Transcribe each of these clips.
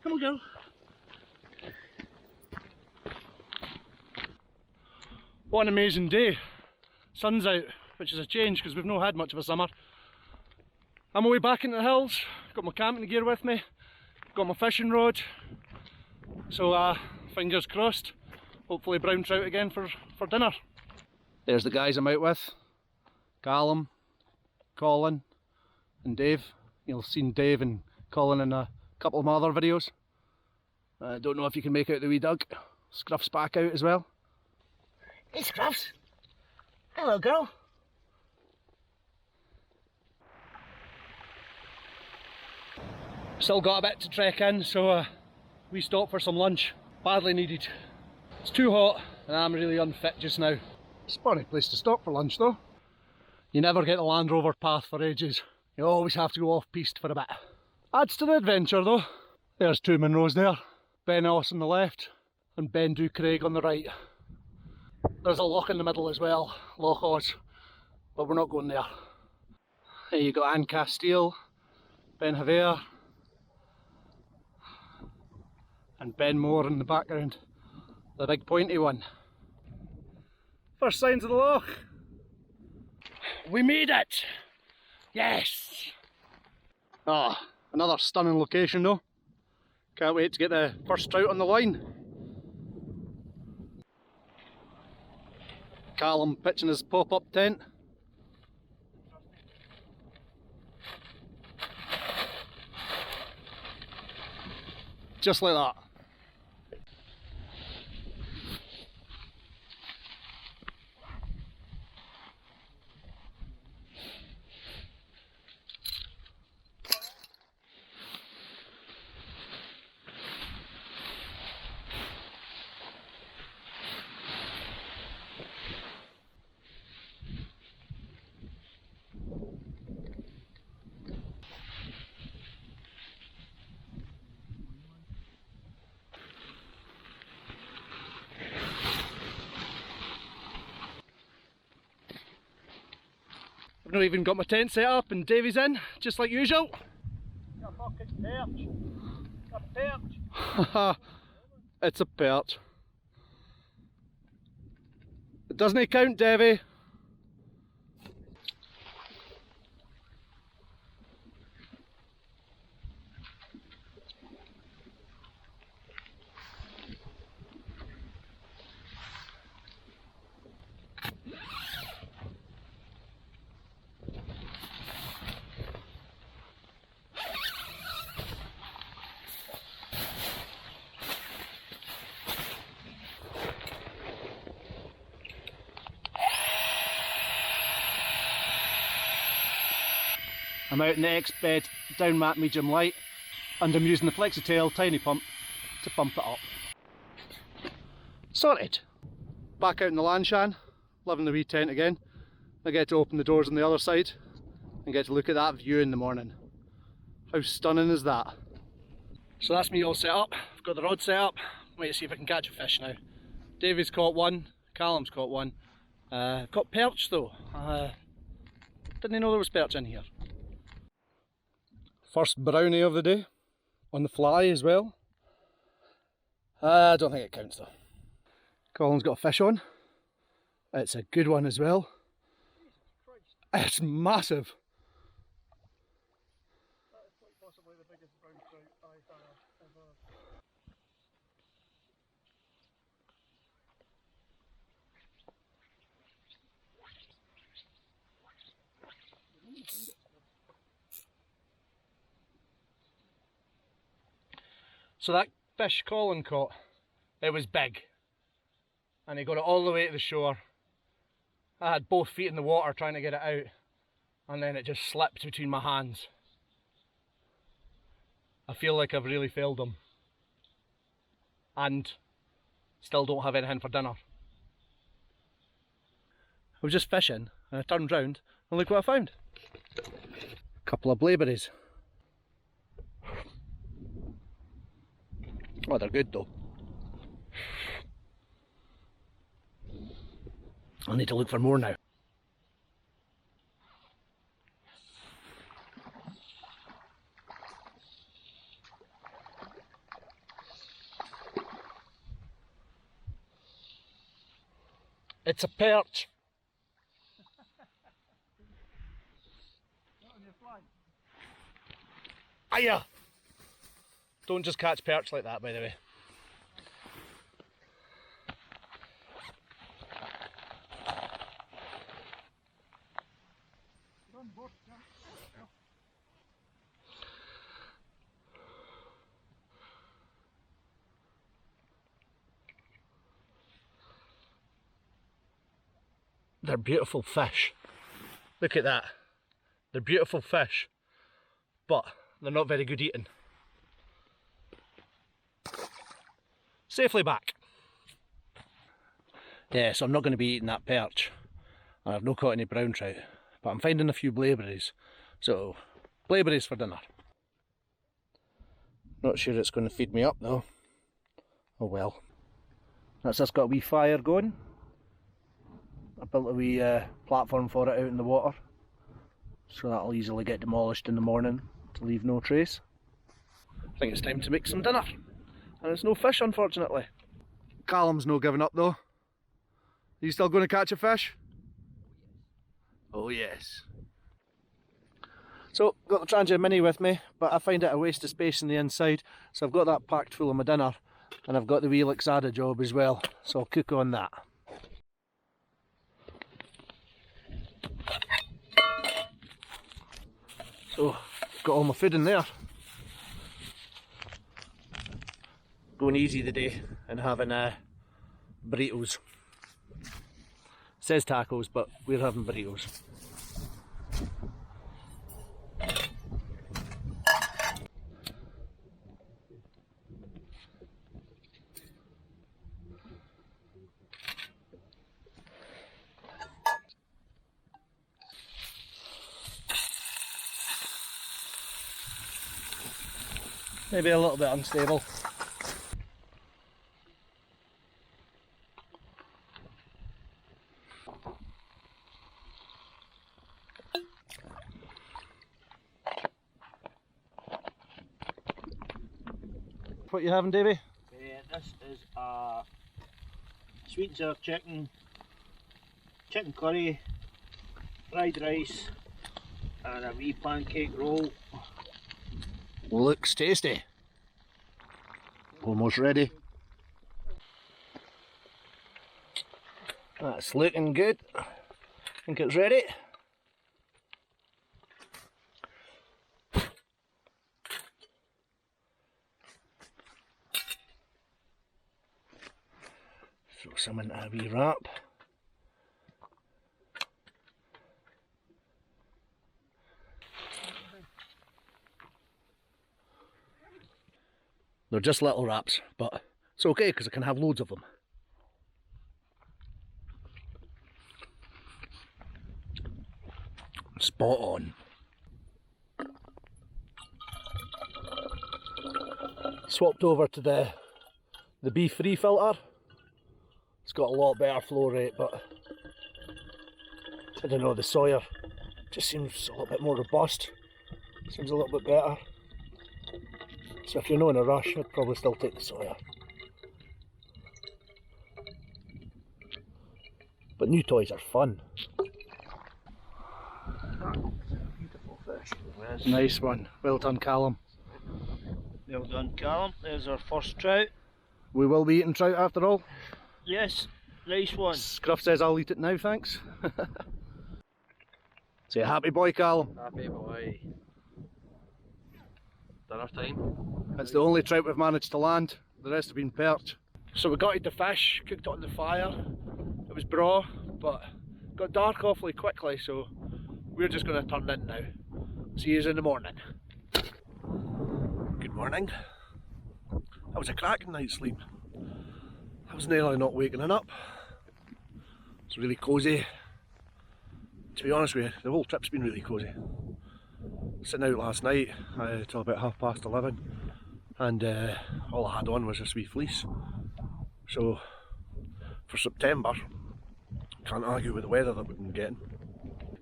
Come on, girl. What an amazing day. Sun's out, which is a change because we've not had much of a summer. I'm away back into the hills, got my camping gear with me, got my fishing rod. So fingers crossed, hopefully brown trout again for dinner. There's the guys I'm out with. Callum, Colin and Dave. You'll have seen Dave and Colin in a couple of my other videos. I don't know if you can make out the wee dug. Scruff's back out as well. Hey Scruffs! Hello girl! Still got a bit to trek in, so we stopped for some lunch. Badly needed. It's too hot and I'm really unfit just now. Funny place to stop for lunch though. You never get the Land Rover path for ages. You always have to go off piste for a bit. Adds to the adventure though. There's two Munros there. Beinn on the left and Dubhchraig on the right. There's a loch in the middle as well, Loch Oz, but we're not going there. There you got Anne Castile, Beinn and Ben Moore in the background, the big pointy one. First signs of the loch. We made it! Yes! Ah, another stunning location though. Can't wait to get the first trout on the line. Callum pitching his pop-up tent. Just like that. I've not even got my tent set up and Davey's in, just like usual. A fucking perch. A perch. It's a perch. It doesn't count, Davey. I'm out in the Exped Down Mat medium light and I'm using the Flexitail Tiny pump to pump it up. Sorted! Back out in the Lanshan, loving the wee tent again. I get to open the doors on the other side and get to look at that view in the morning. How stunning is that? So that's me all set up. I've got the rod set up. Wait to see if I can catch a fish now. Davey's caught one, Callum's caught one. Got perch though. Didn't know there was perch in here. First brownie of the day, on the fly as well. I don't think it counts though. Colin's got a fish on. It's a good one as well. It's massive. That is quite possibly the biggest brown trout I've ever. So that fish Colin caught, it was big. And he got it all the way to the shore. I had both feet in the water trying to get it out. And then it just slipped between my hands. I feel like I've really failed him. And still don't have anything for dinner. I was just fishing and I turned round and look what I found. A couple of blaeberries. Oh, they're good though. I'll need to look for more now. It's a perch. Hiya! Don't just catch perch like that, by the way. They're beautiful fish. Look at that. They're beautiful fish, but they're not very good eating. Safely back. Yeah, so I'm not going to be eating that perch. And I've not caught any brown trout, but I'm finding a few blaeberries. So, blaeberries for dinner. Not sure it's going to feed me up though. Oh well. That's just got a wee fire going. I built a wee platform for it out in the water, so that'll easily get demolished in the morning to leave no trace. I think it's time to make some dinner, and there's no fish unfortunately. Callum's no giving up though. Are you still going to catch a fish? Oh yes. So, got the Trangia Mini with me, but I find it a waste of space on the inside, so I've got that packed full of my dinner, and I've got the wee Lixada job as well, so I'll cook on that. So, got all my food in there. Going easy today and having burritos. It says tacos, but we're having burritos. Maybe a little bit unstable. What you having, Davey? This is a sweet and sour chicken curry, fried rice, and a wee pancake roll. Looks tasty. Almost ready. That's looking good. I think it's ready. Throw some into a wee wrap. They're just little wraps, but it's okay because I can have loads of them. Spot on. Swapped over to the B3 filter. It's got a lot better flow rate, but I don't know, the Sawyer just seems a little bit more robust. Seems a little bit better. So if you're not in a rush, I'd probably still take the Sawyer. But new toys are fun. Beautiful fish. Nice one. Well done, Callum. Well done, Callum. There's our first trout. We will be eating trout after all. Yes, nice one. Scruff says I'll eat it now, thanks. Say happy boy, Callum. Happy boy. Dinner time. It's the only trout we've managed to land. The rest have been perch. So we gutted the fish, cooked it on the fire. It was braw, but it got dark awfully quickly, so we're just going to turn in now. See you in the morning. Good morning. That was a cracking night's sleep. I was nearly not waking up. It's really cosy. To be honest with you, the whole trip's been really cosy. Sitting out last night till about 11:30, and all I had on was this wee fleece. So for September, can't argue with the weather that we've been getting.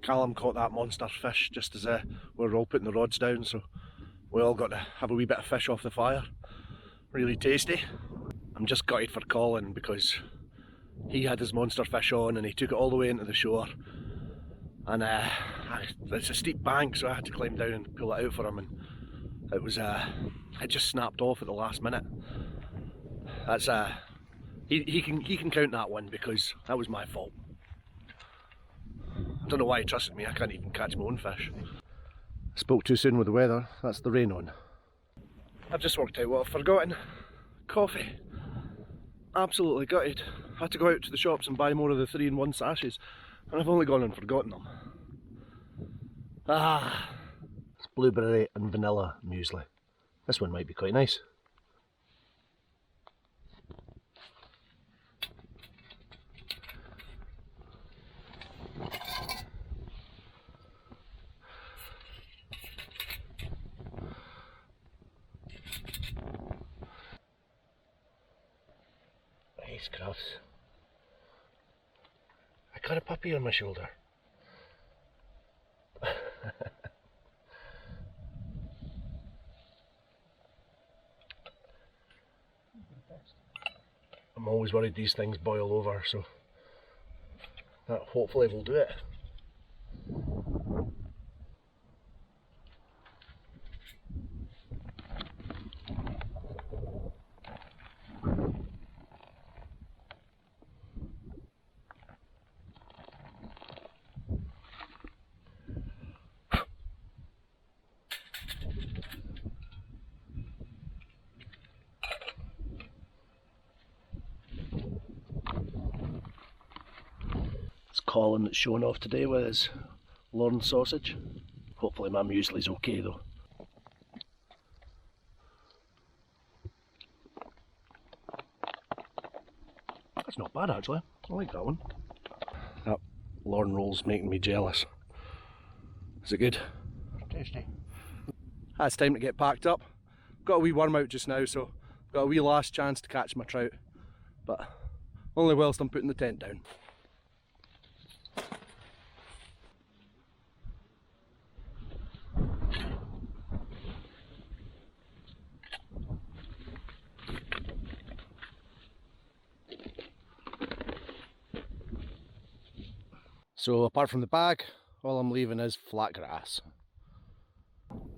Callum caught that monster fish just as we were all putting the rods down, so we all got to have a wee bit of fish off the fire. Really tasty. I'm just gutted for Colin because he had his monster fish on and he took it all the way into the shore. And it's a steep bank, so I had to climb down and pull it out for him, and it was it just snapped off at the last minute. That's he can count that one because that was my fault. I don't know why he trusted me. I can't even catch my own fish. I spoke too soon with the weather. That's the rain on. I've just worked out what I've forgotten. Coffee. Absolutely gutted. I had to go out to the shops and buy more of the 3-in-1 sachets, and I've only gone and forgotten them. It's blueberry and vanilla muesli. This one might be quite nice. Nice crabs. I got a puppy on my shoulder. I'm always worried these things boil over, so that hopefully will do it. Colin that's showing off today with his Lorne sausage. Hopefully my muesli's okay though. That's not bad actually, I like that one. That Lorne roll's making me jealous. Is it good? Tasty. It's time to get packed up. Got a wee worm out just now, so got a wee last chance to catch my trout, but only whilst I'm putting the tent down. So apart from the bag, all I'm leaving is flat grass.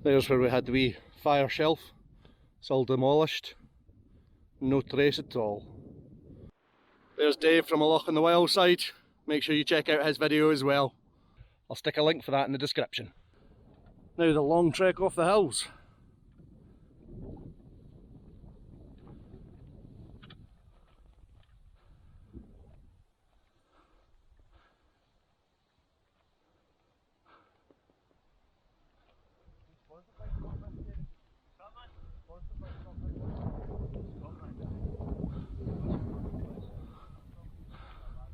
There's where we had the wee fire shelf. It's all demolished. No trace at all. There's Dave from a loch on the wild side. Make sure you check out his video as well. I'll stick a link for that in the description. Now the long trek off the hills.